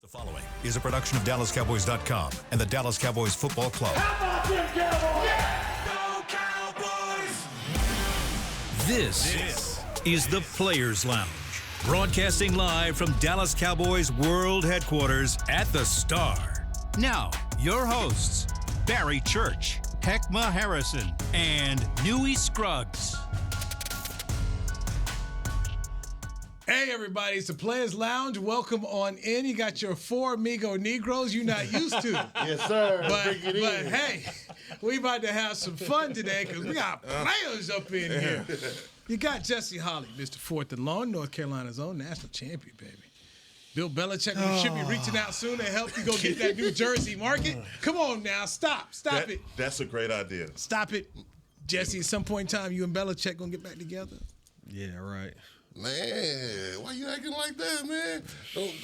The following is a production of DallasCowboys.com and the Dallas Cowboys Football Club. How about them Cowboys? Yeah! Go Cowboys! This is the Players Lounge, broadcasting live from Dallas Cowboys World Headquarters at the Star. Now, your hosts, Barry Church, Hek'ma Harrison, and Newy Scruggs. Hey, everybody, it's the Players Lounge. Welcome on in. You got your four amigo Negroes you're not used to. Yes, sir. But hey, we about to have some fun today because we got players up in here. You got Jesse Holley, Mr. Fourth and Long, North Carolina's own national champion, baby. Bill Belichick should be reaching out soon to help you go get that New Jersey market. Come on now, stop it. That's a great idea. Stop it. Jesse, at some point in time, you and Belichick going to get back together? Yeah, right. Man, why you acting like that, man?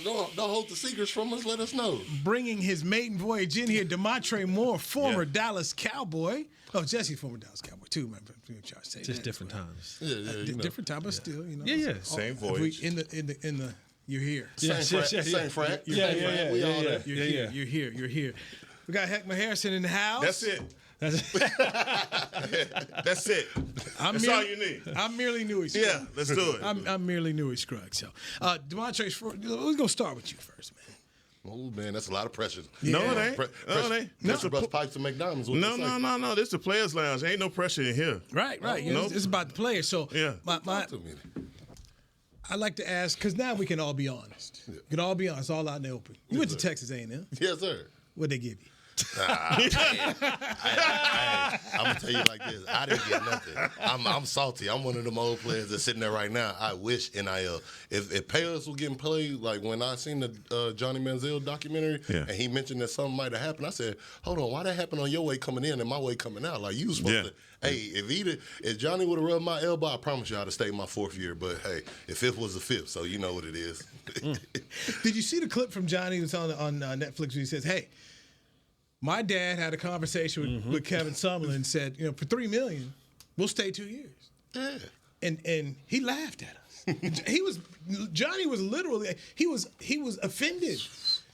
Don't hold the secrets from us. Let us know. Bringing his maiden voyage in here, Damontre Moore, former Dallas Cowboy. Oh, Jesse, former Dallas Cowboy too, man. Just different times. Yeah, different time, but still, you know. Yeah. Same voyage. In the, you're here. Same frat. Yeah. You're here. We got Hek'ma Harrison in the house. That's it. That's it. That's all you need. I'm merely Newy Scruggs. Yeah, let's do it. I'm merely Newy Scruggs. So, Damontre's, we're gonna start with you first, man. Oh man, that's a lot of pressure. No, it ain't. Pressure bust pipes to McDonald's. No. This is the Players Lounge. Ain't no pressure in here. Right. You know, it's about the players. So, yeah. I like to ask, because now we can all be honest. We can all be honest, all out in the open. You went to Texas A&M. Yes, sir. What'd they give you? I'm gonna tell you like this. I didn't get nothing. I'm salty. I'm one of them old players that's sitting there right now. I wish NIL. If payers were getting played, like when I seen the Johnny Manziel documentary, and he mentioned that something might have happened, I said, "Hold on, why that happened on your way coming in and my way coming out? Like you was supposed to." Hey, if Johnny would have rubbed my elbow, I promise you I'd have stayed my fourth year. But hey, if fifth was the fifth, so you know what it is. Did you see the clip from Johnny who's on Netflix where he says, "Hey, my dad had a conversation with Kevin Summerlin and said, you know, for $3 million, we'll stay 2 years." Yeah. And he laughed at us. Johnny was literally he was offended.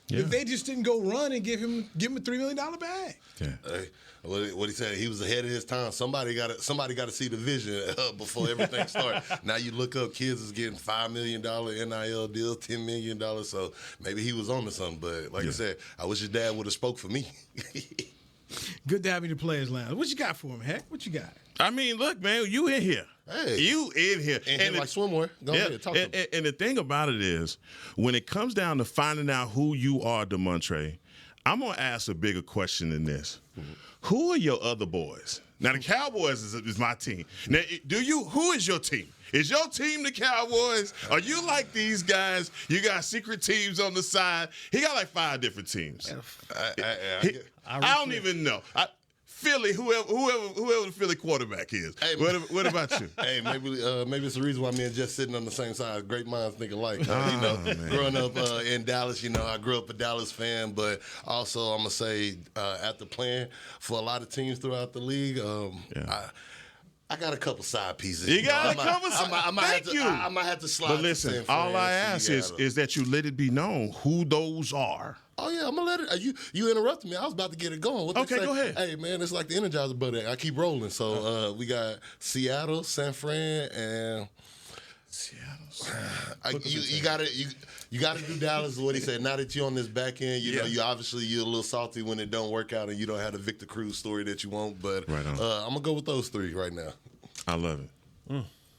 Yeah. They just didn't go run and give him a $3 million bag. Yeah. Hey, what he said, he was ahead of his time. Somebody got to see the vision before everything started. Now you look up, kids is getting $5 million NIL deals, $10 million. So maybe he was on to something. But like I said, I wish his dad would have spoke for me. Good to have you in the Players Lounge. What you got for him, Heck? What you got? I mean, look, man, you in here. Hey. You in here. And like swimwear. Go ahead, talk to me. And the thing about it is, when it comes down to finding out who you are, Damontre, I'm going to ask a bigger question than this. Who are your other boys? Now, the Cowboys is my team. Now, who is your team? Is your team the Cowboys? Are you like these guys? You got secret teams on the side. He got like 5 different teams. I don't even know. Philly, whoever the Philly quarterback is. Hey, what about you? Hey, maybe it's the reason why me and Jess sitting on the same side. Great minds think alike. Growing up in Dallas, I grew up a Dallas fan, but also I'm gonna say after playing for a lot of teams throughout the league, I got a couple side pieces. You got a couple side pieces. I might have to slide. But listen, all I ask is that you let it be known who those are. Oh, yeah, I'm going to let it. You interrupted me. I was about to get it going. Okay, go ahead. Hey, man, it's like the Energizer Bunny. I keep rolling. So we got Seattle, San Fran, and Seattle. You got to do Dallas is what he said. Now that you're on this back end, you know, you're a little salty when it don't work out and you don't have the Victor Cruz story that you want. But right on. I'm going to go with those 3 right now. I love it.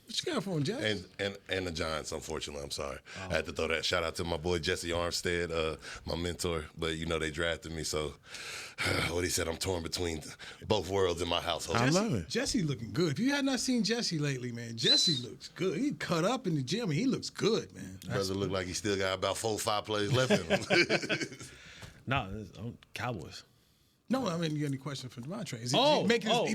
What you got for him, Jesse? And the Giants, unfortunately. I'm sorry. I had to throw that shout out to my boy Jesse Armstead, my mentor. But, they drafted me. So, what he said, I'm torn between both worlds in my household. I love it. Jesse looking good. If you had not seen Jesse lately, man, Jesse looks good. He cut up in the gym, and he looks good, man. Brother look like he still got about 4 or 5 plays left in him. No, Cowboys. No, I mean, you got any questions for Damontre? He's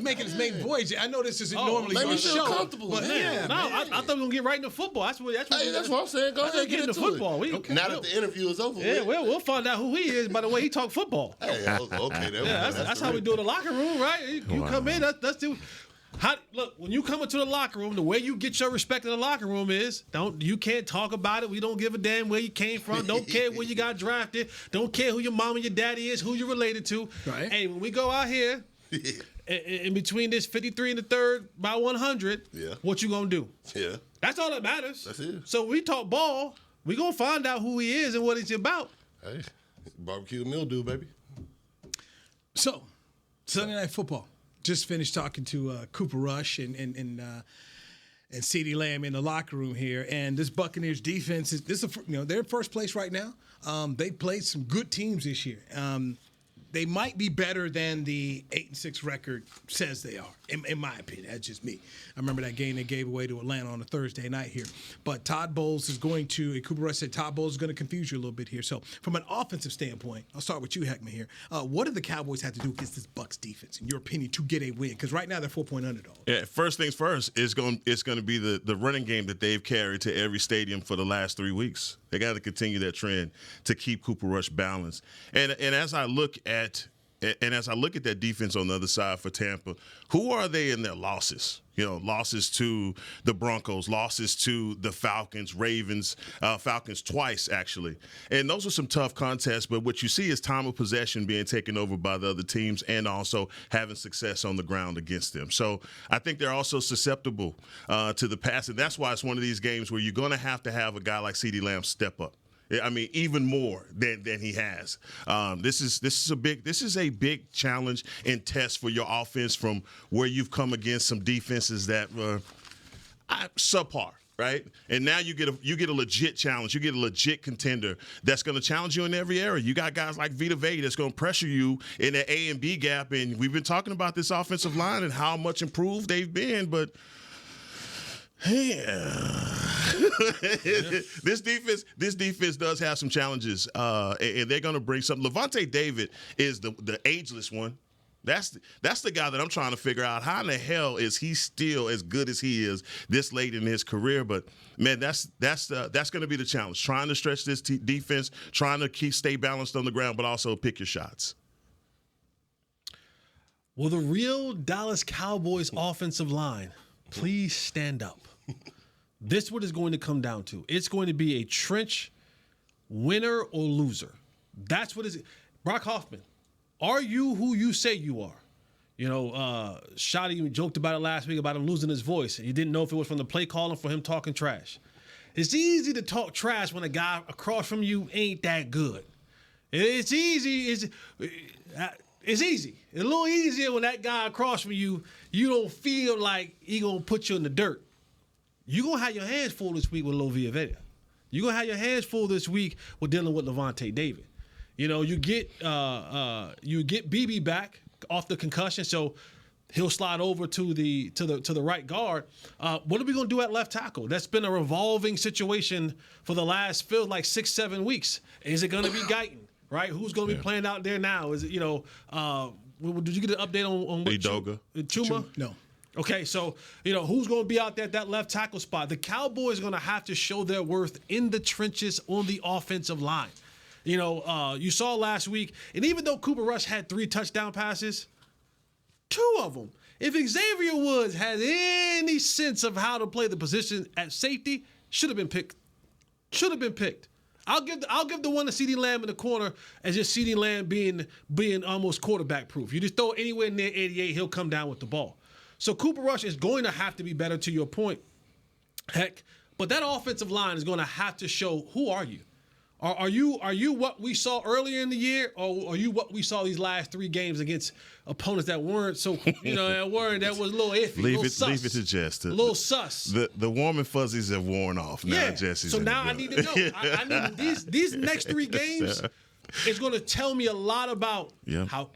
making his main voyage. I know this isn't normally your show. Comfortable, but man. I thought we were going to get right into football. That's what I'm saying. Go ahead, get into football. Now that the interview is over. Yeah, we'll find out who he is by the way he talk football. Hey, okay. That's how we do it in the locker room, right? You come in, let's do. Look, when you come into the locker room, the way you get your respect in the locker room is you can't talk about it. We don't give a damn where you came from. Don't care where you got drafted. Don't care who your mom and your daddy is, who you're related to. Right. Hey, when we go out here, in between this 53 and the third by 100, what you gonna do? Yeah. That's all that matters. That's it. So when we talk ball, we gonna find out who he is and what he's about. Hey, barbecue mildew, baby. So, Sunday Night Football. Just finished talking to Cooper Rush and CeeDee Lamb in the locker room here, and this Buccaneers defense they're in first place right now. They played some good teams this year. They might be better than the 8-6 record says they are, in my opinion. That's just me. I remember that game they gave away to Atlanta on a Thursday night here. But Todd Bowles is going to, Cooper Rush said Todd Bowles is going to confuse you a little bit here. So from an offensive standpoint, I'll start with you, Hek'ma, here. What do the Cowboys have to do against this Bucs defense, in your opinion, to get a win? Because right now they're 4-point underdogs. Yeah, first things first, it's going to be the running game that they've carried to every stadium for the last 3 weeks. They got to continue that trend to keep Cooper Rush balanced. And as I look at that defense on the other side for Tampa, who are they in their losses? Losses to the Broncos, losses to the Falcons, Ravens, Falcons twice, actually. And those are some tough contests, but what you see is time of possession being taken over by the other teams and also having success on the ground against them. So I think they're also susceptible to the pass, and that's why it's one of these games where you're going to have a guy like CeeDee Lamb step up. I mean, even more than he has. This is a big challenge and test for your offense from where you've come against some defenses that were subpar, right? And now you get a legit challenge. You get a legit contender that's going to challenge you in every area. You got guys like Vita Vea that's going to pressure you in that A and B gap. And we've been talking about this offensive line and how much improved they've been, but. Yeah. This defense does have some challenges, and they're going to bring something. Levante David is the ageless one. That's the guy that I'm trying to figure out how in the hell is he still as good as he is this late in his career. But man, that's going to be the challenge. Trying to stretch this defense, trying to stay balanced on the ground, but also pick your shots. Will the real Dallas Cowboys offensive line please stand up? This is what it's going to come down to. It's going to be a trench winner or loser. That's what it is. Brock Hoffman, are you who you say you are? Shotty joked about it last week about him losing his voice. He didn't know if it was from the play calling for him talking trash. It's easy to talk trash when a guy across from you ain't that good. It's easy. It's easy. It's a little easier when that guy across from you don't feel like he going to put you in the dirt. You're going to have your hands full this week with Lovie Aveda. You're going to have your hands full this week with dealing with Levante David. You get BB back off the concussion, so he'll slide over to the right guard. What are we going to do at left tackle? That's been a revolving situation for the last, feels like 6-7 weeks. Is it going to be Guyton? Right? Who's going to be playing out there now? Is it, did you get an update on what Edoga? Chuma? No. Okay, so, who's going to be out there at that left tackle spot? The Cowboys are going to have to show their worth in the trenches on the offensive line. You saw last week, and even though Cooper Rush had 3 touchdown passes, 2 of them, if Xavier Woods has any sense of how to play the position at safety, should have been picked. I'll give the one to CeeDee Lamb in the corner as just CeeDee Lamb being almost quarterback proof. You just throw it anywhere near 88, he'll come down with the ball. So Cooper Rush is going to have to be better, to your point, Heck. But that offensive line is going to have to show, who are you? Are you what we saw earlier in the year, or are you what we saw these last 3 games against opponents that weren't so, that was a little iffy, leave it to Jess. A little sus. The warm and fuzzies have worn off now. Jesse's so now I need to know. I need these next 3 games. It's going to tell me a lot about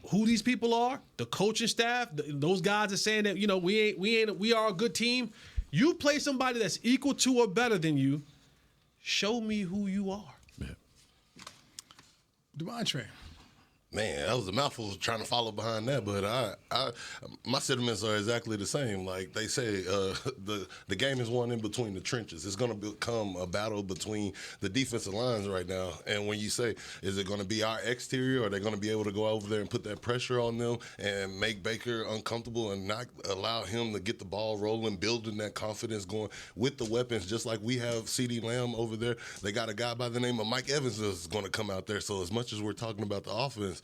who these people are, the coaching staff, those guys are saying that we are a good team. You play somebody that's equal to or better than you. Show me who you are. Damontre, Man, that was a mouthful trying to follow behind that, but my sentiments are exactly the same. Like they say, the game is won in between the trenches. It's going to become a battle between the defensive lines right now. And when you say, is it going to be our exterior, or are they going to be able to go over there and put that pressure on them and make Baker uncomfortable and not allow him to get the ball rolling, building that confidence going with the weapons, just like we have CeeDee Lamb over there. They got a guy by the name of Mike Evans that's going to come out there. So as much as we're talking about the offense,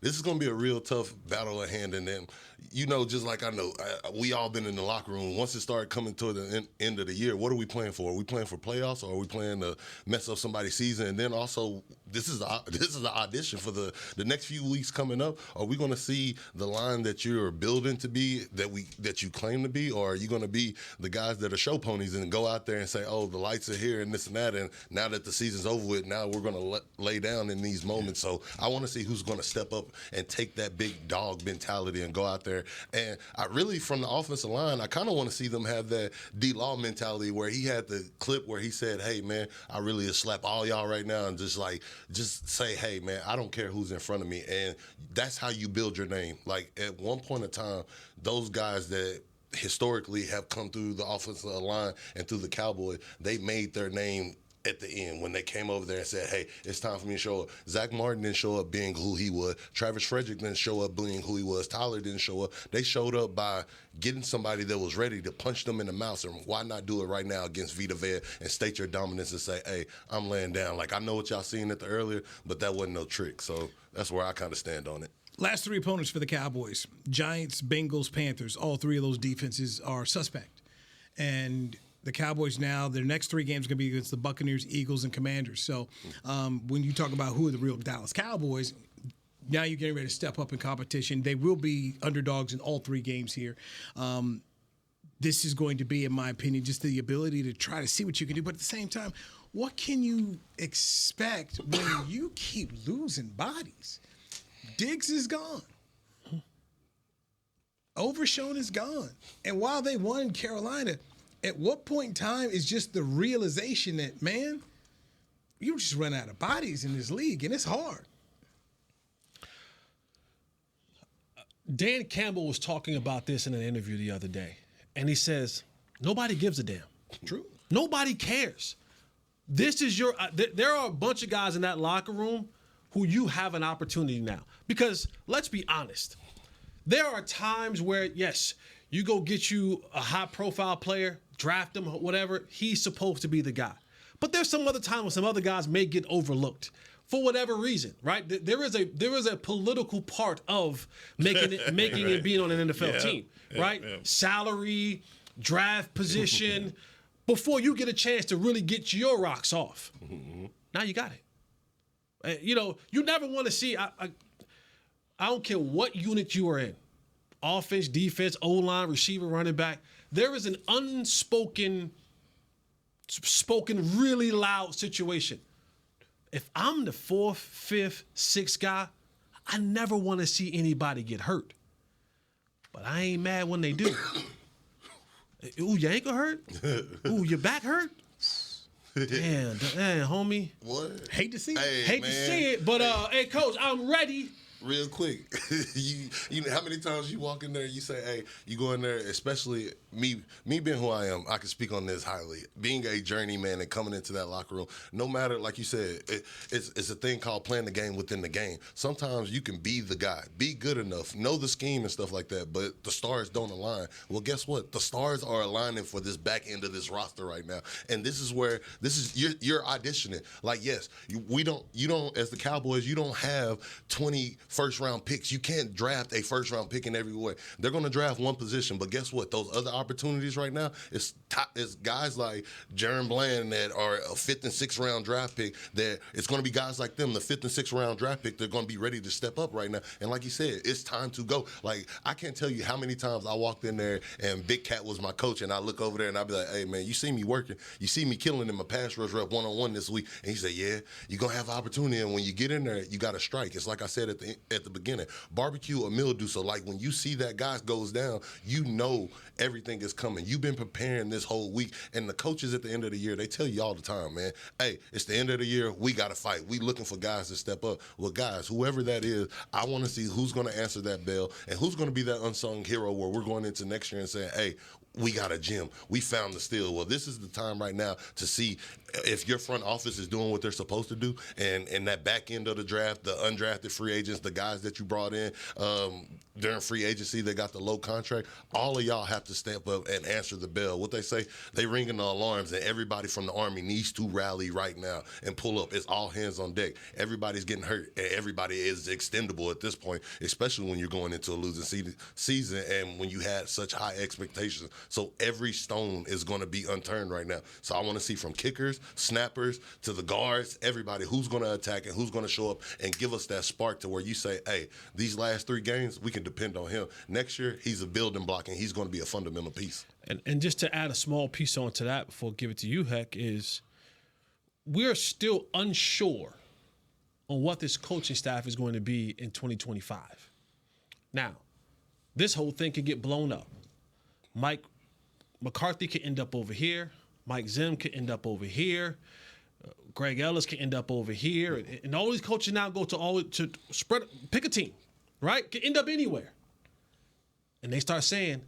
this is going to be a real tough battle at hand. And then, just like I know, we all been in the locker room. Once it started coming to the end of the year, what are we playing for? Are we playing for playoffs, or are we playing to mess up somebody's season? And then also, this is the audition for the next few weeks coming up. Are we going to see the line that you're building to be, that you claim to be, or are you going to be the guys that are show ponies and go out there and say, oh, the lights are here and this and that, and now that the season's over with, now we're going to lay down in these moments. So I want to see who's going to step up and take that big dog mentality and go out there. And I really, from the offensive line, I kind of want to see them have that D-Law mentality where he had the clip where he said, hey, man, I really slap all y'all right now, and just say, hey, man, I don't care who's in front of me. And that's how you build your name. Like, at one point in time, those guys that historically have come through the offensive line and through the Cowboys, they made their name at the end when they came over there and said, hey, it's time for me to show up. Zach Martin didn't show up being who he was. Travis Frederick didn't show up being who he was. Tyler didn't show up. They showed up by getting somebody that was ready to punch them in the mouth. And why not do it right now against Vita Vea and state your dominance and say, hey, I'm laying down. Like, I know what y'all seen at the earlier, but that wasn't no trick. So that's where I kind of stand on it. Last three opponents for the Cowboys: Giants, Bengals, Panthers. All three of those defenses are suspect. And the Cowboys now, their next three games are going to be against the Buccaneers, Eagles, and Commanders. So when you talk about who are the real Dallas Cowboys, now you're getting ready to step up in competition. They will be underdogs in all three games here. This is going to be, in my opinion, just the ability to try to see what you can do. But at the same time, what can you expect when you keep losing bodies? Diggs is gone. Overshown is gone. And while they won in Carolina, at what point in time is just the realization that, man, you just run out of bodies in this league, and it's hard. Dan Campbell was talking about this in an interview the other day, and he says, nobody gives a damn. True. Nobody cares. This is your there are a bunch of guys in that locker room who you have an opportunity now. Because let's be honest, there are times where, yes, you go get you a high-profile player, draft him, whatever, he's supposed to be the guy. But there's some other time when some other guys may get overlooked for whatever reason, right? There is a political part of making it being on an NFL team, right? Yeah. Salary, draft position, before you get a chance to really get your rocks off. Mm-hmm. Now you got it. You never want to see. I don't care what unit you are in. Offense, defense, O-line, receiver, running back. There is an spoken really loud situation. If I'm the fourth, fifth, sixth guy, I never want to see anybody get hurt. But I ain't mad when they do. Ooh, your ankle hurt? Ooh, your back hurt? Damn, homie. What? Hate to see it. Hey, to see it, but hey, Coach, I'm ready. Real quick, you know how many times you walk in there, you say, hey, you go in there, especially me being who I am, I can speak on this highly. Being a journeyman and coming into that locker room, no matter, like you said, it's a thing called playing the game within the game. Sometimes you can be the guy, be good enough, know the scheme and stuff like that, but the stars don't align. Well, guess what? The stars are aligning for this back end of this roster right now. And this is you're auditioning. Like, yes, you don't, as the Cowboys, you don't have 20 first-round picks. You can't draft a first-round pick in every way. They're going to draft one position, but guess what? Those other opportunities right now is guys like Jaron Bland that are a 5th and 6th round draft pick. That it's going to be guys like them, the 5th and 6th round draft pick. They're going to be ready to step up right now. And like you said, it's time to go. Like, I can't tell you how many times I walked in there and Big Cat was my coach, and I look over there and I be like, hey, man, you see me working. You see me killing in my pass rush rep one-on-one this week. And he said, yeah, you're going to have opportunity. And when you get in there, you got to strike. It's like I said at the at the beginning. Barbecue or mildew. So, like, when you see that guy goes down, you know everything is coming. You've been preparing this whole week. And the coaches at the end of the year, they tell you all the time, man, hey, it's the end of the year. We got to fight. We looking for guys to step up. Well, guys, whoever that is, I want to see who's going to answer that bell and who's going to be that unsung hero where we're going into next year and saying, hey, we got a gem. We found the steal. Well, this is the time right now to see if your front office is doing what they're supposed to do, and that back end of the draft, the undrafted free agents, the guys that you brought in during free agency, they got the low contract. All of y'all have to step up and answer the bell. What they say, they ringing the alarms, and everybody from the Army needs to rally right now and pull up. It's all hands on deck. Everybody's getting hurt, and everybody is extendable at this point, especially when you're going into a losing season and when you had such high expectations. So every stone is going to be unturned right now. So I want to see from kickers, snappers, to the guards, everybody who's going to attack and who's going to show up and give us that spark to where you say, hey, these last 3 games, we can depend on him. Next year, he's a building block, and he's going to be a fundamental piece. And just to add a small piece onto that before I give it to you, Heck, is we're still unsure on what this coaching staff is going to be in 2025. Now, this whole thing could get blown up. Mike McCarthy could end up over here. Mike Zim could end up over here. Greg Ellis could end up over here. And all these coaches now go to pick a team, right? Could end up anywhere. And they start saying,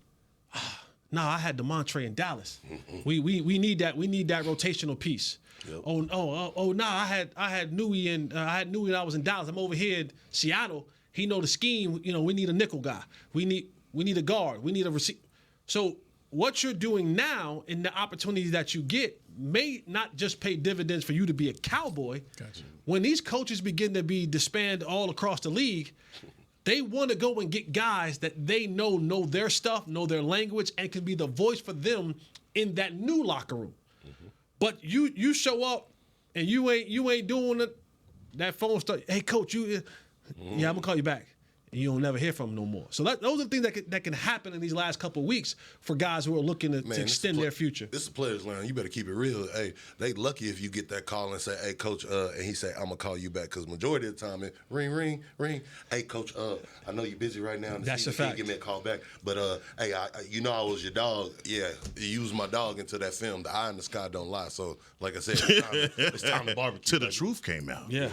no, I had Damontre in Dallas. We need that. We need that rotational piece. Yep. No, I had Newy and I was in Dallas. I'm over here in Seattle. He know the scheme. You know, we need a nickel guy. We need a guard. We need a receiver. So what you're doing now and the opportunity that you get may not just pay dividends for you to be a Cowboy. Gotcha. When these coaches begin to be disbanded all across the league, they want to go and get guys that they know their stuff, know their language, and can be the voice for them in that new locker room. Mm-hmm. But you show up and you ain't doing it. That phone stuff. Hey, coach, yeah, I'm gonna call you back. And you don't never hear from them no more. So those are the things that can happen in these last couple of weeks for guys who are looking to extend their future. This is players' line. You better keep it real. Hey, they lucky if you get that call and say, hey, coach, and he say, I'm going to call you back. Because majority of the time, it ring, ring, ring. Hey, coach, I know you're busy right now. That's a fact. Give me a call back. But, hey, I I was your dog. Yeah, you was my dog into that film. The eye in the sky don't lie. So, like I said, it's time to barbecue. Till the truth came out. Yeah.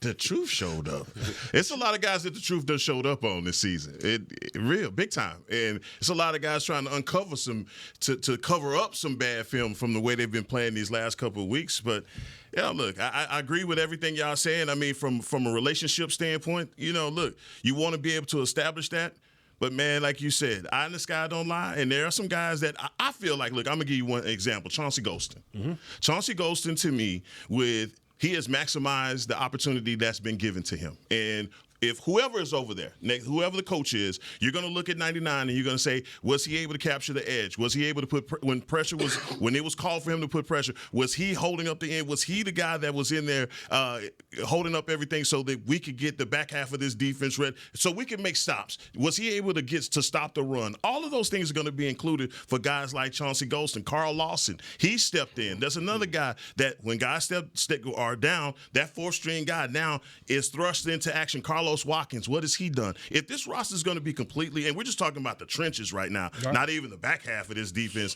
The truth showed up. It's a lot of guys that the truth done showed up on this season. It real big time. And it's a lot of guys trying to uncover to cover up some bad film from the way they've been playing these last couple of weeks. But yeah, look, I agree with everything y'all saying. I mean, from a relationship standpoint, look, you want to be able to establish that. But, man, like you said, eye in the sky don't lie. And there are some guys that I feel like, look, I'm going to give you one example. Chauncey Golston. Mm-hmm. Chauncey Golston, to me, he has maximized the opportunity that's been given to him. And if whoever is over there, whoever the coach is, you're going to look at 99 and you're going to say, was he able to capture the edge? Was he able to put when it was called for him to put pressure? Was he holding up the end? Was he the guy that was in there holding up everything so that we could get the back half of this defense ready, so we can make stops? Was he able to stop the run? All of those things are going to be included for guys like Chauncey Golston, Carl Lawson. He stepped in. There's another guy that when guys are down, that fourth string guy now is thrust into action. Carlos Watkins, what has he done? If this roster is going to be completely, and we're just talking about the trenches right now, not even the back half of this defense,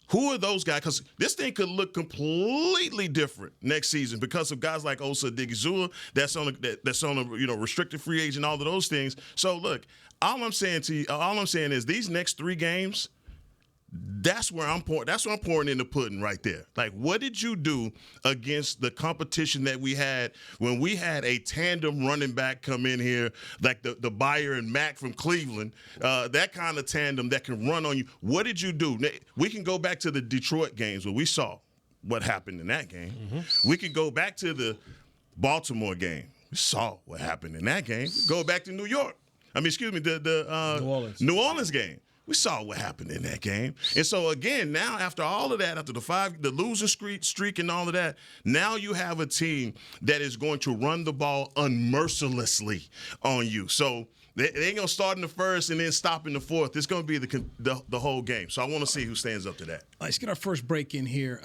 who are those guys? Because this thing could look completely different next season because of guys like Osa Odighizuwa that's on a restricted free agent, all of those things. So look, all I'm saying is these next 3 games, that's where I'm pouring in the pudding right there. Like, what did you do against the competition that we had when we had a tandem running back come in here, like the Bayer and Mack from Cleveland, that kind of tandem that can run on you? What did you do? We can go back to the Detroit games where we saw what happened in that game. Mm-hmm. We could go back to the Baltimore game. We saw what happened in that game. Go back to New Orleans game. We saw what happened in that game. And so, again, now after all of that, after the losing streak and all of that, now you have a team that is going to run the ball unmercilessly on you. So they ain't going to start in the first and then stop in the fourth. It's going to be the whole game. So I want to see who stands up to that. Let's get our first break in here.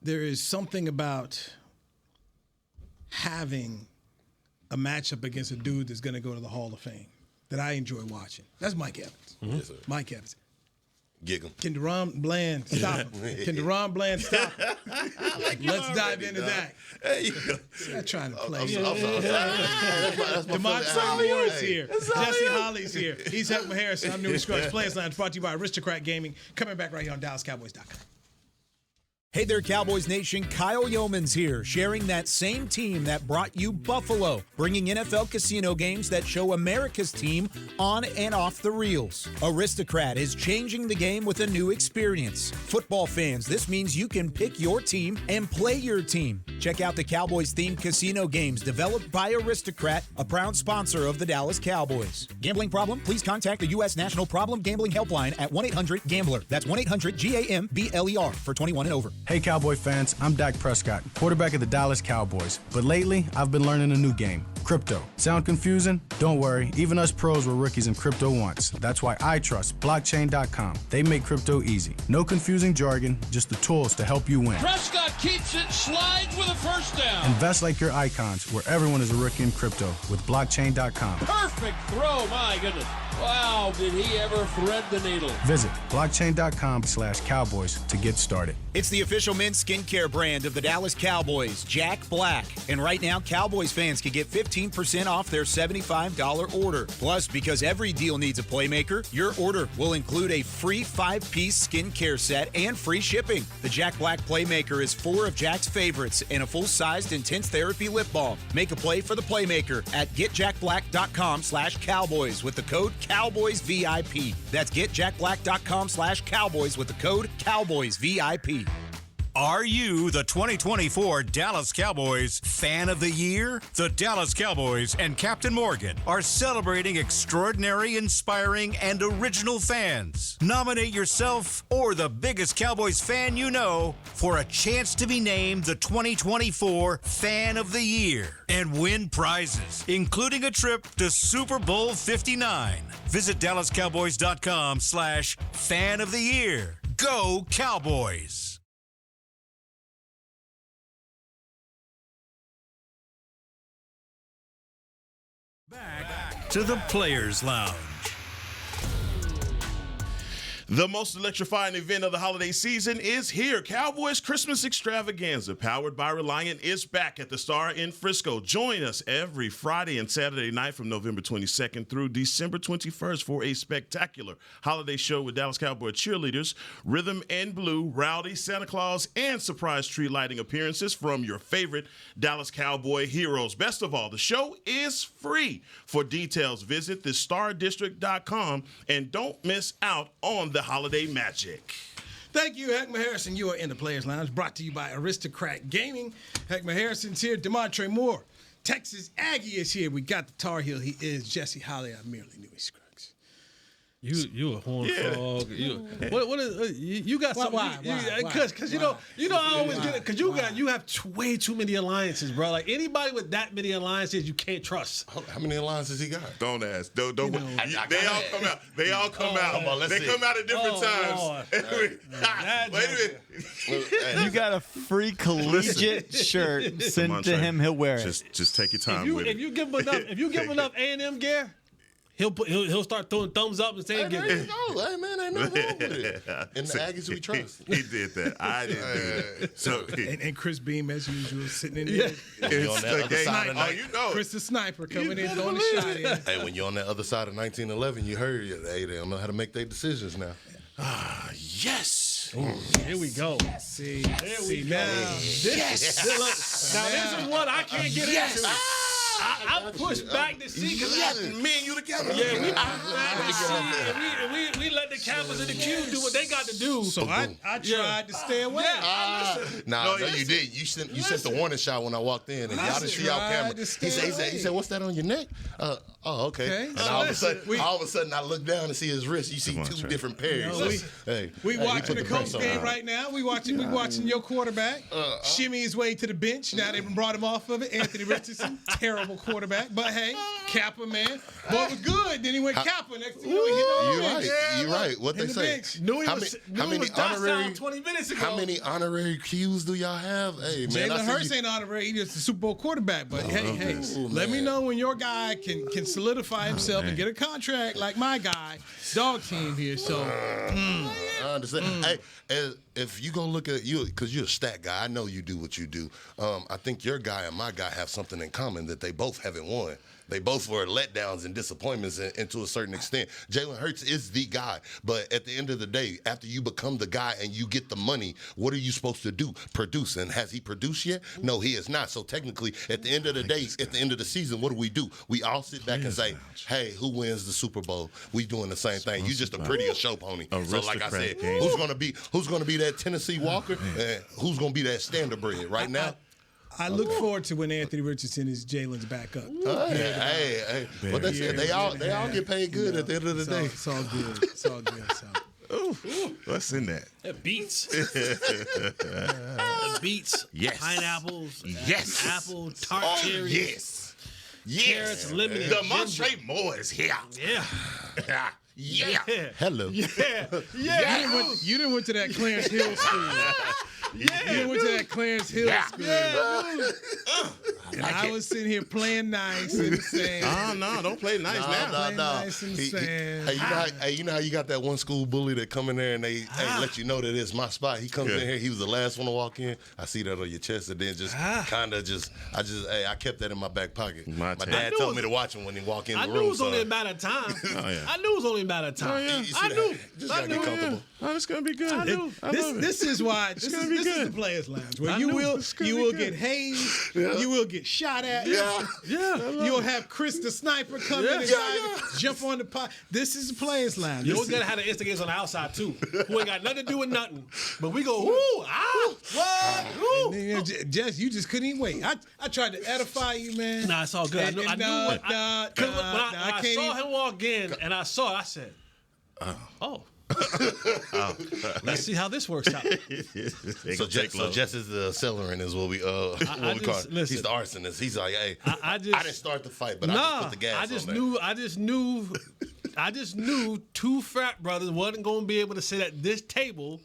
There is something about having a matchup against a dude that's going to go to the Hall of Fame that I enjoy watching. That's Mike Evans. Yes, sir. Mike Evans. Gig him. Can Deron Bland stop him? Can Deron Bland stop him? Let's dive into that. Hey, you go. I'm not trying to play. I'm sorry. That's my Damontre Moore is here. Hey. Jesse Holley's here. He's Hek'ma Harrison. I'm Newy Scruggs. Players Lounge brought to you by Aristocrat Gaming. Coming back right here on DallasCowboys.com. Hey there, Cowboys Nation. Kyle Yeomans here, sharing that same team that brought you Buffalo, bringing NFL casino games that show America's team on and off the reels. Aristocrat is changing the game with a new experience. Football fans, this means you can pick your team and play your team. Check out the Cowboys-themed casino games developed by Aristocrat, a proud sponsor of the Dallas Cowboys. Gambling problem? Please contact the U.S. National Problem Gambling Helpline at 1-800-GAMBLER. That's 1-800-GAMBLER for 21 and over. Hey Cowboy fans, I'm Dak Prescott, quarterback of the Dallas Cowboys. But lately, I've been learning a new game, crypto. Sound confusing? Don't worry, even us pros were rookies in crypto once. That's why I trust blockchain.com. They make crypto easy. No confusing jargon, just the tools to help you win. Prescott keeps it, slides with a first down. Invest like your icons, where everyone is a rookie in crypto with blockchain.com. Perfect throw, my goodness. Wow, did he ever thread the needle. Visit blockchain.com/cowboys to get started. It's the official men's skincare brand of the Dallas Cowboys, Jack Black. And right now, Cowboys fans can get 15% off their $75 order. Plus, because every deal needs a playmaker, your order will include a free 5-piece skincare set and free shipping. The Jack Black Playmaker is 4 of Jack's favorites and a full-sized intense therapy lip balm. Make a play for the Playmaker at getjackblack.com/Cowboys with the code CowboysVIP. That's getjackblack.com/Cowboys with the code CowboysVIP. Are you the 2024 Dallas Cowboys Fan of the Year? The Dallas Cowboys and Captain Morgan are celebrating extraordinary, inspiring, and original fans. Nominate yourself or the biggest Cowboys fan you know for a chance to be named the 2024 Fan of the Year and win prizes, including a trip to Super Bowl 59. Visit DallasCowboys.com/Fan of the Year. Go Cowboys! Back to the Players Lounge. The most electrifying event of the holiday season is here. Cowboys Christmas Extravaganza, powered by Reliant, is back at the Star in Frisco. Join us every Friday and Saturday night from November 22nd through December 21st for a spectacular holiday show with Dallas Cowboy cheerleaders, Rhythm and Blue, Rowdy, Santa Claus, and surprise tree lighting appearances from your favorite Dallas Cowboy heroes. Best of all, the show is free. For details, visit thestardistrict.com and don't miss out on the holiday magic. Thank you, Hek'ma Harrison. You are in the Players Lounge, brought to you by Aristocrat Gaming. Hek'ma Harrison's here. Damontre Moore, Texas Aggie is here. We got the Tar Heel. He is Jesse Holley. I'm merely Newy Scruggs. You a horn frog. What is you got something? Why? Because you know I always get it. Because you have way too many alliances, bro. Like anybody with that many alliances, you can't trust. How many alliances he got? Don't ask. Don't. They all come out. They all come out. Let's they see. come out at different times. Wait a minute. You got a free collegiate shirt sent to him. He'll wear it. Just take your time with it. If you give him enough A&M gear, he'll start throwing thumbs up and saying, Hey, there you go. Hey, man, ain't nothing wrong with it. And the Aggies we trust. He did that. I didn't do that. So And Chris Beam, as usual, sitting in there. When you're on that other side of Chris the sniper coming in, throwing the shot in. Hey, when you're on that other side of 1911, you heard it. Hey, they don't know how to make their decisions now. Yes. here we go. See, Now, this this is what I can't get into. I pushed back to see because Me and you together. we pushed back to see, and we let the Kappas and the Qs do what they got to do. So I tried to stay away. No, you did. You sent the warning shot when I walked in, and y'all didn't see y'all camera. He said, "What's that on your neck?" Okay. And all of a sudden, I look down and see his wrist. You see two different pairs. We watching the Colts game right now. We watching your quarterback shimmy his way to the bench. Now they brought him off of it. Anthony Richardson, terrible quarterback, but hey, Kappa man, boy was good. Then he went Kappa. Next thing you know, he hit the You're right. What they say? How many honorary 20 minutes ago? How many honorary Qs shoes do y'all have? Hey, man. Jalen Hurts ain't honorary. He's just a Super Bowl quarterback. But let me know when your guy can solidify himself and get a contract like my guy, dog team here. So I understand. Hey, if you gonna look at you, because you're a stat guy, I know you do what you do. I think your guy and my guy have something in common that they both haven't won. They both were letdowns and disappointments, and to a certain extent. Jalen Hurts is the guy, but at the end of the day, after you become the guy and you get the money, what are you supposed to do? Produce. And has he produced yet? No, he has not. So technically, at the end of the day, at the end of the season, what do? We all sit back and say, hey, who wins the Super Bowl? We doing the same thing. You just a prettier show pony. So like I said, who's gonna be that Tennessee Walker? And who's gonna be that standardbred right now? I look forward to when Anthony Richardson is Jalen's backup. Hey. But that's it. They all get paid good at the end of the day. It's all good. It's all good. So. Ooh, what's in that? It beats. Beets. Yes. Pineapples. Yes. Apple, tart cherries. Yes. Carrots, lemon, and Damontre Moore is here. Yeah. Yeah. Hello. Yeah. You didn't went to that Clarence Hill school. You didn't went to that Clarence Hill school. And I was sitting here playing nice in the sand. No, don't play nice now. No. Nice in the sand. You know how you got that one school bully that come in there and they let you know that it's my spot. He comes in here. He was the last one to walk in. I see that on your chest, and then I kept that in my back pocket. My dad told me to watch him when he walk in the room. I knew it was only a matter of time. I knew it was only a matter of time. I knew. Just gotta get comfortable. Oh, it's gonna be good. I knew. This is why. This is the Players Lounge where you will get hazed. You will get shot at. You'll have Chris the sniper come in and jump on the pot. This is the Players Lounge. You always gotta have the instigators on the outside too, who ain't got nothing to do with nothing. But we go, ooh, what? Ooh. Jess, you just couldn't even wait. I tried to edify you, man. Nah, it's all good. I knew when I saw him walk in and I said, oh. Let's see how this works out. So Jess is the accelerant is what we call it. He's the arsonist. He's like, hey, I didn't start the fight, but I just put the gas I just knew two frat brothers wasn't going to be able to sit at this table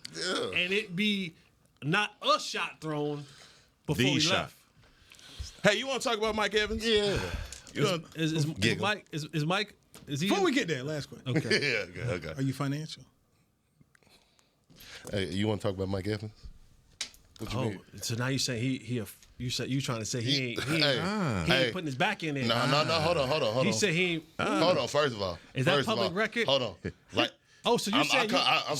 and it be not a shot thrown before we left. Hey, you want to talk about Mike Evans? Yeah. Is Mike? Is he? Before we get there, last question. Okay. Okay. Are you financial? Hey, you want to talk about Mike Evans? What you mean? So now you say you trying to say he ain't putting his back in there. No. Hold on. He said he ain't. Hold on. First of all, is that public record? Hold on. Like. Oh, so you saying I'm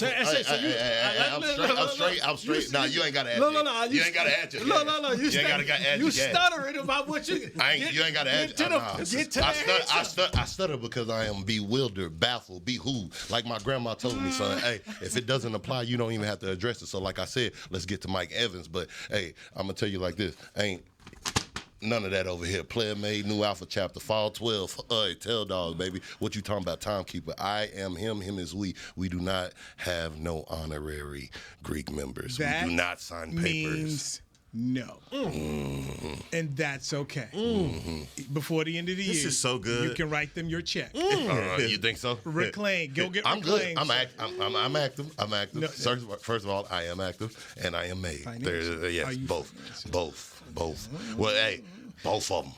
straight. Nah, you ain't got to add. No. You ain't got to add. No. You ain't got to add. You stuttering about what you. You ain't got to add. Get to the I stutter because I am bewildered, baffled, behooved. Like my grandma told me, son. Hey, if it doesn't apply, you don't even have to address it. So, like I said, let's get to Mike Evans. But hey, I'm gonna tell you like this: ain't none of that over here. Player made, new alpha chapter, fall 12. Tell dog, baby. What you talking about, timekeeper? I am him, him is we. We do not have no honorary Greek members. That we do not sign papers. Means no. Mm-hmm. And that's okay. Mm-hmm. Before the end of the year, this is so good. You can write them your check. You think so? Reclaim. Go get I'm reclaimed. good. I'm active. I'm active. No, first of all, I am active and I am made. Yes, both. Well, hey, both of them.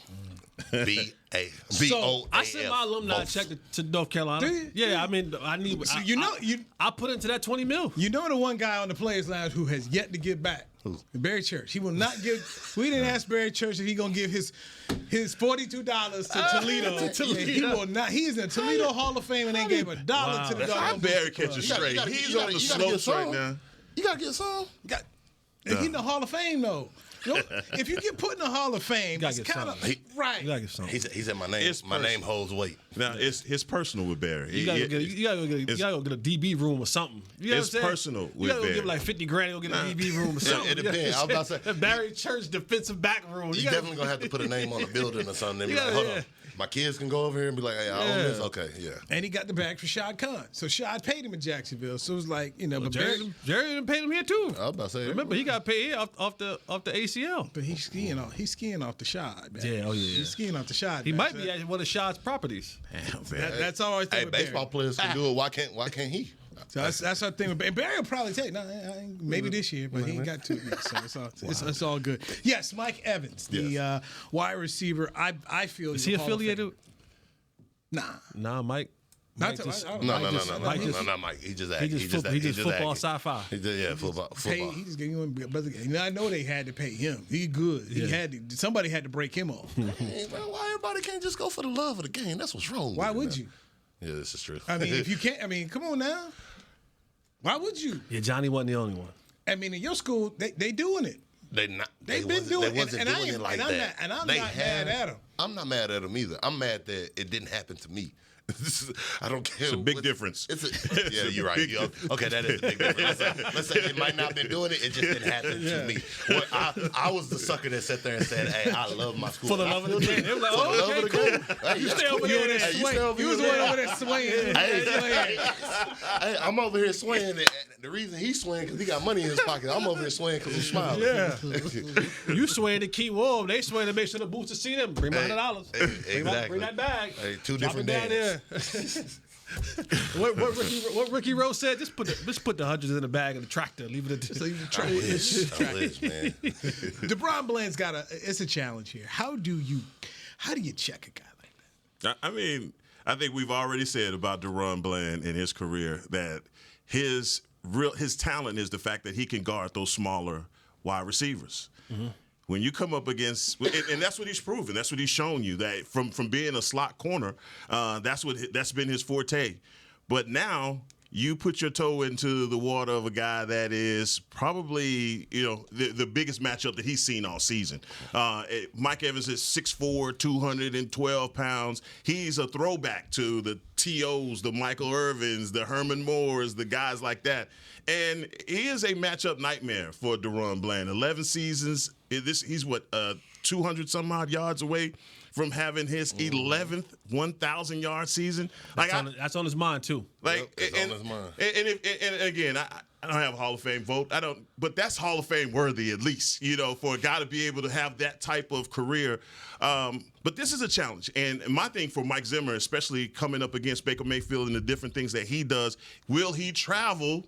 B-O-A-F. I sent my alumni check to North Carolina. Yeah, I mean, I need. So I put into that $20 million. You know the one guy on the Players Lounge who has yet to give back. Who? Barry Church. He will not give. We didn't ask Barry Church if he gonna give his $42 to Toledo. He will not. He is in Toledo Hall of Fame and they gave $1 to the dog. How Barry catches straight? He's on the slopes right now. You gotta get some. He's in the Hall of Fame though. If you get put in the Hall of Fame, it's kind of right. You gotta get something. He said my name. My name holds weight. Now it's personal with Barry. You gotta go get a DB room or something. You know it's personal with Barry. You gotta go give like $50,000 to go get a DB room or something. It depends. I was about to say Barry Church defensive back room. You definitely gonna have to put a name on a building or something. Hold on. My kids can go over here and be like, hey, I own this. Okay, yeah. And he got the bag for Shad Khan. So Shad paid him in Jacksonville. So it was like, but Jerry done paid him here too. I was about to say. Remember, he got paid here off the ACL. But he's skiing off the Shad, man. Yeah, He's skiing off the Shad. He might be at one of Shad's properties. That's always. Hey, baseball players can do it. Why can't he? So that's our thing. And Barry will probably take maybe this year, but he ain't got to yet. So it's all good. Yes, Mike Evans, the wide receiver. I feel is he affiliated? Nah, Mike. No, Mike. He just football sci-fi. Football. He just gave him brother. I know they had to pay him. He good. Somebody had to break him off. Hey, man, why everybody can't just go for the love of the game? That's what's wrong. Why would you? Yeah, this is true. I mean, if you can't, come on now. Why would you? Yeah, Johnny wasn't the only one. I mean, in your school, they doing it. They've been doing it, and I'm not mad at them. I'm not mad at them either. I'm mad that it didn't happen to me. I don't care. It's a big difference. Yeah, you're right. Okay, that is a big difference. Let's say it might not have been doing it. It just didn't happen to me. Well, I was the sucker that sat there and said, "Hey, I love my school." For the love of the game. They were like, "Oh, okay, cool." Hey, you stay over there swaying. You was the one over there swaying. Hey, I'm over here swaying. And the reason he's swaying because he got money in his pocket. I'm over here swaying because I'm smiling. Yeah. You swaying to keep warm. They swaying to make sure the boosters see them. Bring my $100. Exactly. Bring that bag. Hey, two different days. What Ricky Rose said? Just put the hundreds in the bag of the tractor. Leave it at this. Leave the tractor. Man. DeBron Bland's it's a challenge here. How do you check a guy like that? I mean, I think we've already said about DeBron Bland in his career that his talent is the fact that he can guard those smaller wide receivers. Mm-hmm. When you come up against, and that's what he's proven. That's what he's shown you, that from being a slot corner, that's been his forte. But now you put your toe into the water of a guy that is probably, the biggest matchup that he's seen all season. Mike Evans is 6'4", 212 pounds. He's a throwback to the T.O.s, the Michael Irvins, the Herman Moores, the guys like that. And he is a matchup nightmare for DeBron Bland. 11 seasons. He's 200-some-odd yards away from having his 11th 1,000-yard season. That's on his mind too. It's on his mind. And again, I don't have a Hall of Fame vote. But that's Hall of Fame worthy at least. For a guy to be able to have that type of career. But this is a challenge. And my thing for Mike Zimmer, especially coming up against Baker Mayfield and the different things that he does, will he travel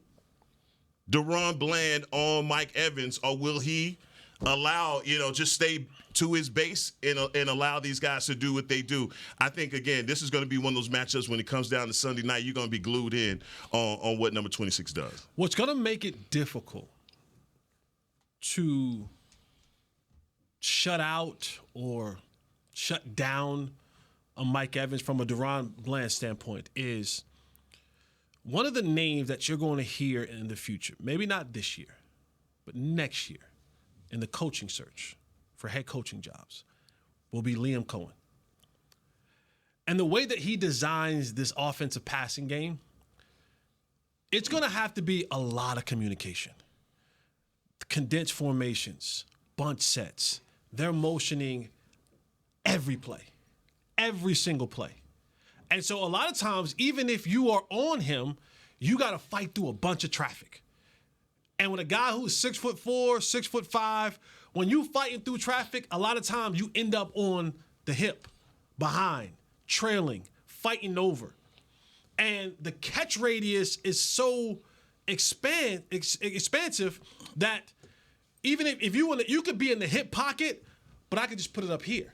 DeBron Bland on Mike Evans, or will he allow, just stay to his base and allow these guys to do what they do? I think, again, this is going to be one of those matchups when it comes down to Sunday night, you're going to be glued in on what number 26 does. What's going to make it difficult to shut out or shut down a Mike Evans from a DeBron Bland standpoint is one of the names that you're going to hear in the future, maybe not this year, but next year in the coaching search for head coaching jobs, will be Liam Cohen. And the way that he designs this offensive passing game, it's going to have to be a lot of communication. Condensed formations, bunch sets. They're motioning every play, every single play. And so a lot of times, even if you are on him, you got to fight through a bunch of traffic. And when a guy who's 6'4", 6'5", when you fighting through traffic, a lot of times you end up on the hip, behind, trailing, fighting over. And the catch radius is so expansive that even if you could be in the hip pocket, but I could just put it up here.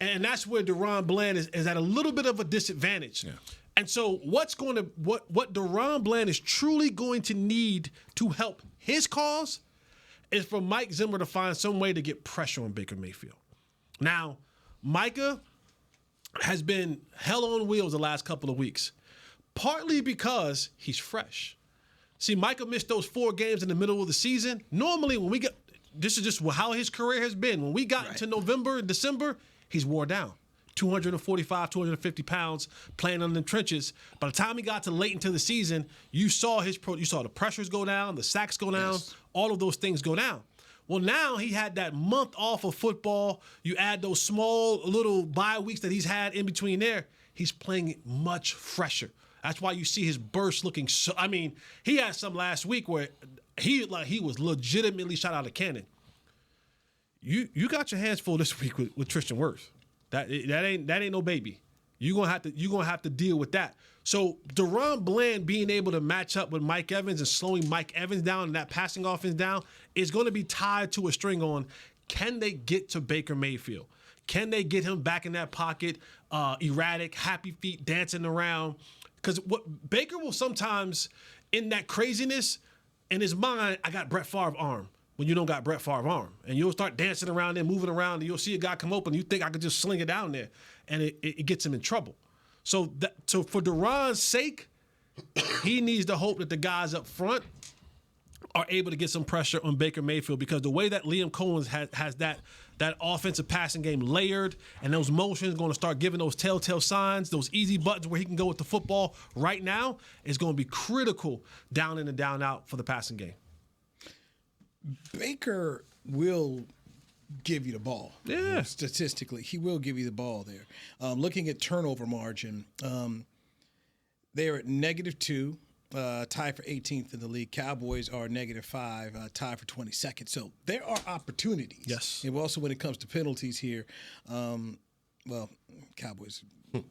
And that's where DeBron Bland is at a little bit of a disadvantage. Yeah. And so what DeBron Bland is truly going to need to help his cause is for Mike Zimmer to find some way to get pressure on Baker Mayfield. Now, Micah has been hell on wheels the last couple of weeks, partly because he's fresh. See, Micah missed those 4 games in the middle of the season. Normally, this is just how his career has been. When we got into November and December, he's wore down. 245, 250 pounds playing in the trenches. By the time he got to late into the season, you saw the pressures go down, the sacks go down, all of those things go down. Well, now he had that month off of football. You add those small little bye weeks that he's had in between there. He's playing much fresher. That's why you see his burst looking so. I mean, he had some last week where he was legitimately shot out of cannon. You got your hands full this week with Tristan Wirfs. That ain't no baby. You're gonna have to deal with that. So DaRon Bland being able to match up with Mike Evans and slowing Mike Evans down and that passing offense down is going to be tied to a string on, can they get to Baker Mayfield? Can they get him back in that pocket, erratic, happy feet, dancing around? Because what Baker will sometimes, in that craziness, in his mind, I got Brett Favre arm. When you don't got Brett Favre arm. And you'll start dancing around there, moving around, and you'll see a guy come open, and you think I could just sling it down there, and it gets him in trouble. So for DaRon's sake, he needs to hope that the guys up front are able to get some pressure on Baker Mayfield, because the way that Liam Cohen has that offensive passing game layered, and those motions going to start giving those telltale signs, those easy buttons where he can go with the football right now, is going to be critical down in and down out for the passing game. Baker will give you the ball. Yeah. Statistically, he will give you the ball there. Looking at turnover margin, they're at -2, tied for 18th in the league. Cowboys are -5, tied for 22nd. So there are opportunities. Yes. And also when it comes to penalties here, Cowboys, oh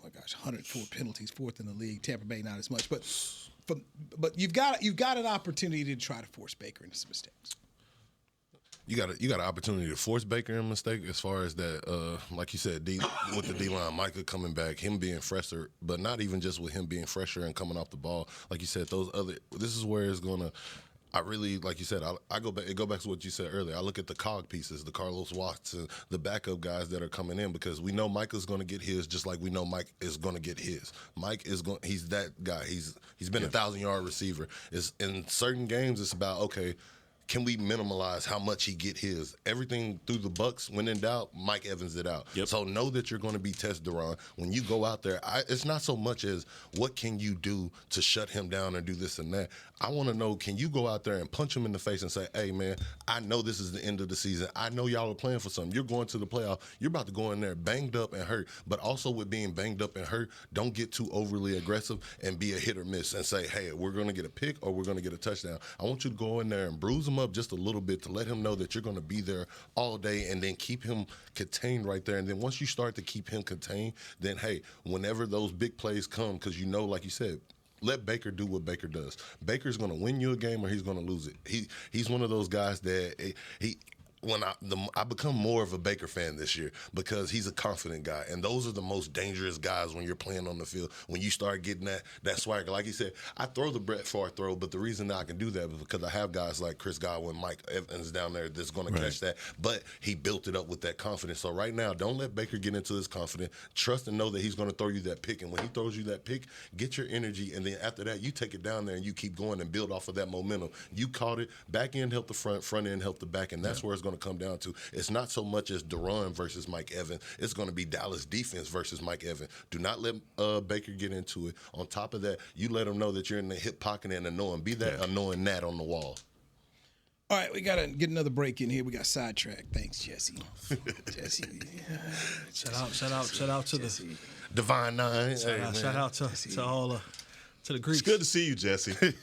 my gosh, 104 penalties, 4th in the league. Tampa Bay not as much, but you've got an opportunity to try to force Baker into some mistakes. You got an opportunity to force Baker in a mistake as far as that, like you said, with the D-line, Micah coming back, him being fresher, but not even just with him being fresher and coming off the ball. Like you said, this is where it's going to, I really, like you said, I go back to what you said earlier. I look at the cog pieces, the Carlos Watson, the backup guys that are coming in, because we know Micah's going to get his, just like we know Mike is going to get his. Mike is going, he's that guy. He's been a 1,000-yard receiver. It's in certain games, it's about, okay, can we minimize how much he get his? Everything through the Bucks, when in doubt, Mike Evans it out. Yep. So know that you're going to be tested, DaRon. When you go out there, it's not so much as what can you do to shut him down and do this and that. I want to know, can you go out there and punch him in the face and say, hey, man, I know this is the end of the season. I know y'all are playing for something. You're going to the playoff. You're about to go in there banged up and hurt. But also with being banged up and hurt, don't get too overly aggressive and be a hit or miss and say, hey, we're going to get a pick or we're going to get a touchdown. I want you to go in there and bruise him up just a little bit to let him know that you're going to be there all day, and then keep him contained right there. And then once you start to keep him contained, then, hey, whenever those big plays come, because you know, like you said, let Baker do what Baker does. Baker's going to win you a game or he's going to lose it. He's one of those guys that I become more of a Baker fan this year, because he's a confident guy, and those are the most dangerous guys when you're playing on the field. When you start getting that swagger, like he said, I throw the Brett Favre throw, but the reason that I can do that is because I have guys like Chris Godwin, Mike Evans down there that's going to catch that. But he built it up with that confidence. So right now, don't let Baker get into his confidence. Trust and know that he's going to throw you that pick, and when he throws you that pick, get your energy, and then after that, you take it down there and you keep going and build off of that momentum. You caught it. Back end helped the front end helped the back, and that's where it's going to come down to. It's not so much as DaRon versus Mike Evans. It's going to be Dallas defense versus Mike Evans. Do not let Baker get into it. On top of that, you let him know that you're in the hip pocket and annoying. Be that annoying gnat on the wall. All right, we got to get another break in here. We got sidetracked. Thanks, Jesse. Jesse. Shout out to Jesse. the Divine Nine. Shout out to all to the Greeks. It's good to see you, Jesse.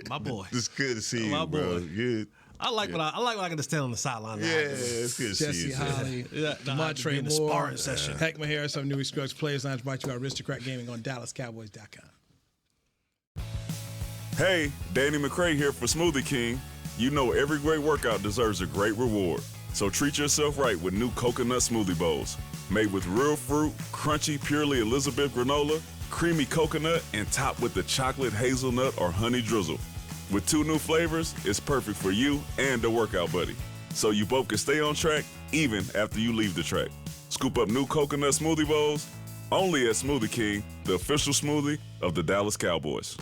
My boy. It's good to see you, my bro. boy. Good. I like when I can just stand on the sideline. Yeah, it's good to see Jesse you. Holley, Damontre in the Moore, sparring session. Hek'ma Harris of Newy Scruggs Players Lounge, brought to you by Aristocrat Gaming on DallasCowboys.com. Hey, Danny McCray here for Smoothie King. You know every great workout deserves a great reward. So treat yourself right with new coconut smoothie bowls. Made with real fruit, crunchy, purely Elizabeth granola, creamy coconut, and topped with the chocolate hazelnut or honey drizzle. With 2 new flavors, it's perfect for you and the workout buddy. So you both can stay on track even after you leave the track. Scoop up new coconut smoothie bowls only at Smoothie King, the official smoothie of the Dallas Cowboys.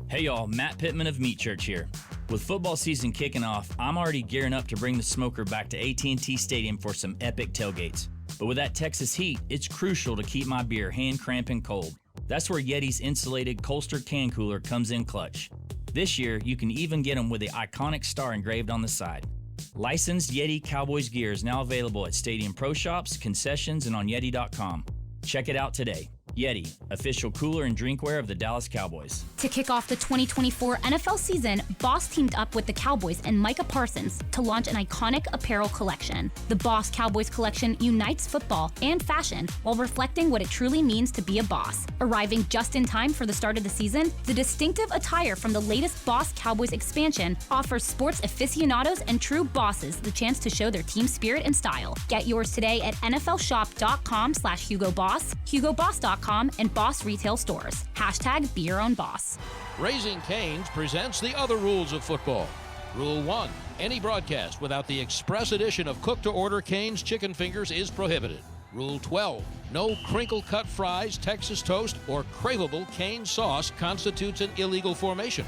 Hey y'all, Matt Pittman of Meat Church here. With football season kicking off, I'm already gearing up to bring the smoker back to AT&T Stadium for some epic tailgates. But with that Texas heat, it's crucial to keep my beer hand cramping cold. That's where Yeti's insulated Colster can cooler comes in clutch. This year, you can even get them with the iconic star engraved on the side. Licensed Yeti Cowboys gear is now available at Stadium Pro Shops, concessions, and on Yeti.com. Check it out today. Yeti, official cooler and drinkware of the Dallas Cowboys. To kick off the 2024 NFL season, Boss teamed up with the Cowboys and Micah Parsons to launch an iconic apparel collection. The Boss Cowboys collection unites football and fashion while reflecting what it truly means to be a boss. Arriving just in time for the start of the season, the distinctive attire from the latest Boss Cowboys expansion offers sports aficionados and true bosses the chance to show their team spirit and style. Get yours today at nflshop.com/HugoBoss, HugoBoss.com, and Boss retail stores. # be your own boss. Raising Cane's presents the other rules of football. Rule 1. Any broadcast without the express addition of cooked-to-order Cane's chicken fingers is prohibited. Rule 12. No crinkle-cut fries, Texas toast, or craveable Cane sauce constitutes an illegal formation.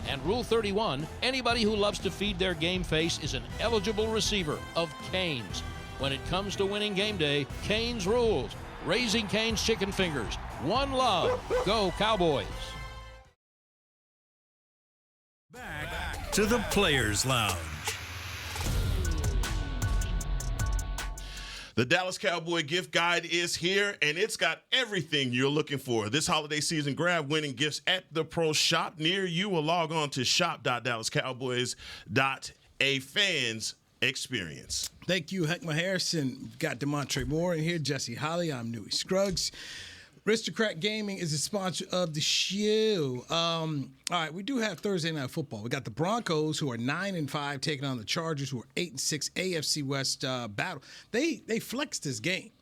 And Rule 31. Anybody who loves to feed their game face is an eligible receiver of Cane's. When it comes to winning game day, Cane's rules. Raising Cane's chicken fingers. One love. Go Cowboys. Back to the Players Lounge. The Dallas Cowboy gift guide is here, and it's got everything you're looking for. This holiday season, grab winning gifts at the Pro Shop near you or log on to shop.dallascowboys.a fans experience. Thank you, Hek'ma Harrison. We've got Damontre Moore in here, Jesse Holley. I'm Newy Scruggs. Aristocrat Gaming is the sponsor of the show. All right, we do have Thursday Night Football. We got the Broncos, who are 9-5, taking on the Chargers, who are 8-6 AFC West battle. They flexed this game.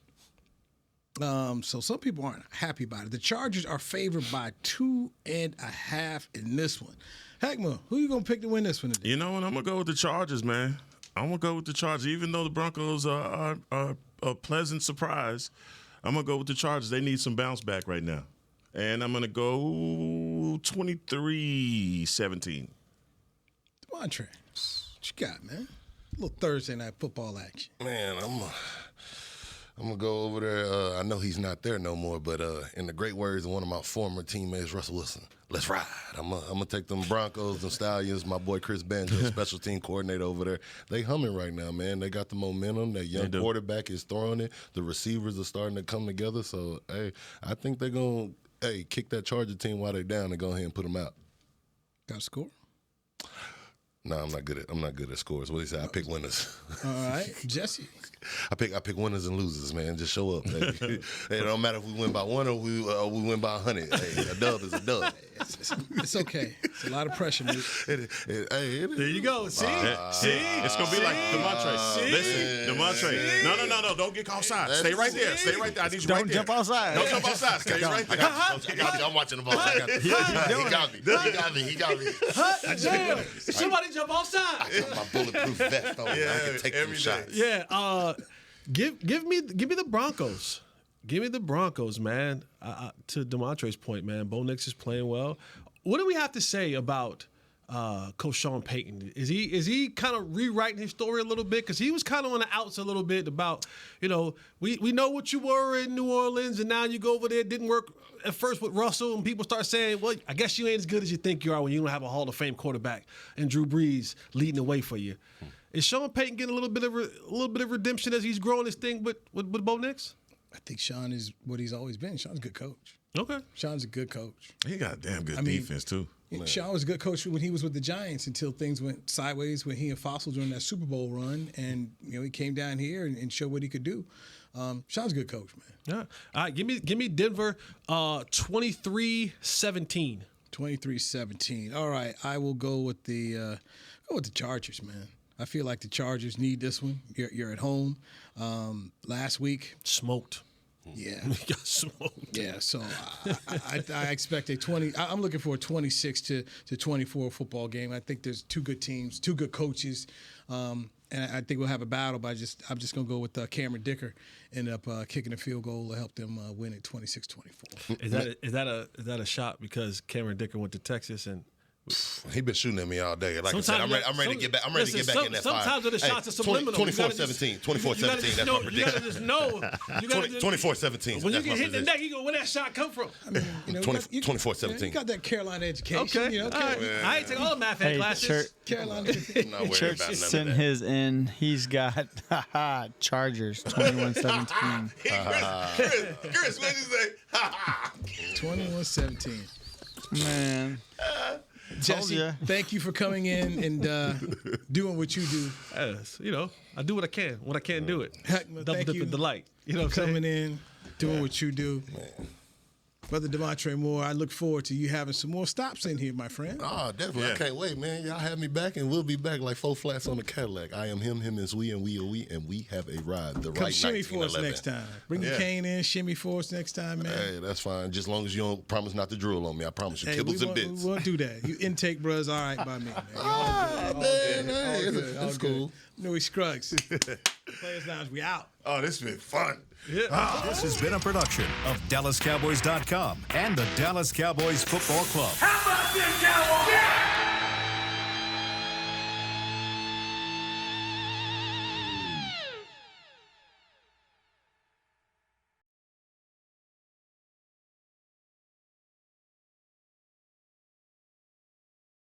So some people aren't happy about it. The Chargers are favored by 2.5 in this one. Hek'ma, who you going to pick to win this one today? You know what? I'm going to go with the Chargers, man. I'm going to go with the Chargers. Even though the Broncos are a pleasant surprise, I'm going to go with the Chargers. They need some bounce back right now. And I'm going to go 23-17. Damontre, what you got, man? A little Thursday Night Football action. Man, I'm going to go over there. I know he's not there no more, but in the great words of one of my former teammates, Russell Wilson, let's ride. I'm gonna take them Broncos, them Stallions, my boy Chris Banjo, special team coordinator over there. They humming right now, man. They got the momentum. That young quarterback is throwing it. The receivers are starting to come together. So, hey, I think they're going to kick that Charger team while they're down and go ahead and put them out. Got a score? No, I'm not good at scores. What do you say? I pick winners. All right, Jesse. I pick winners and losers, man. Just show up. Hey, it don't matter if we win by 1 or we win by 100. Hey, a dub is a dub. It's okay. It's a lot of pressure, man. There you go. See? It's going to be like Damontre. Listen, Damontre. No. Don't get outside. Stay right there. Stay right there. I need you right there. Don't jump outside. Don't jump outside. Stay right there. I got you. I'm watching the ball. He got me. Somebody jump outside. I got my bulletproof vest on. I can take them shots. Yeah. Give me the Broncos. Give me the Broncos, man. To Damontre's point, man, Bo Nix is playing well. What do we have to say about Coach Sean Payton? Is he kind of rewriting his story a little bit? Because he was kind of on the outs a little bit about, we know what you were in New Orleans, and now you go over there. It didn't work at first with Russell, and people start saying, well, I guess you ain't as good as you think you are when you don't have a Hall of Fame quarterback and Drew Brees leading the way for you. Is Sean Payton getting a little bit of redemption as he's growing this thing with Bo Nix? I think Sean is what he's always been. Sean's a good coach. Okay. Sean's a good coach. He got a damn good defense, too. Sean was a good coach when he was with the Giants until things went sideways when he and Fossil during that Super Bowl run. And, he came down here and showed what he could do. Sean's a good coach, man. Yeah. All right, give me Denver 23-17. 23-17. All right, I will go with the Chargers, man. I feel like the Chargers need this one. You're at home. Last week, smoked. Yeah, got smoked. Yeah, so I expect I'm looking for a 26-24 football game. I think there's two good teams, two good coaches, and I think we'll have a battle. But I'm just gonna go with Cameron Dicker, end up kicking a field goal to help them win at 26-24. Is that a shot because Cameron Dicker went to Texas and? He been shooting at me all day. Like sometimes I said, I'm ready to get back. I'm ready to get back in that fire. Sometimes the shots are subliminal. 24-17. 24-17. That's my prediction. You gotta just know. 24-17. When you get hit in the neck, you go, where that shot come from? 24-17. You got that Carolina education. Okay. All right. I ain't take all the math classes. Carolina. Church sent his in. He's got Chargers 21-17. Chris, what did you say? 21-17. Man. Jesse, thank you for coming in and doing what you do. Yes, I do what I can. When I can't do it. Hek'ma, Double dip and delight. You know what I'm coming in, doing what you do. Man. Brother Damontre Moore, I look forward to you having some more stops in here, my friend. Oh, definitely. Yeah. I can't wait, man. Y'all have me back, and we'll be back like 4 flats on the Cadillac. I am him is we, and we are we, and we have a ride. The Come right shimmy for us next time. Bring the cane in, shimmy for us next time, man. Hey, that's fine. Just as long as you don't promise not to drool on me. I promise you. Kibbles and bits. We won't do that. You intake bros, all right by me, man. That's cool. Newy Scruggs. Players Lounge, we out. Oh, this has been fun. Yeah. This has been a production of DallasCowboys.com and the Dallas Cowboys Football Club. How about this, Cowboys? Yeah!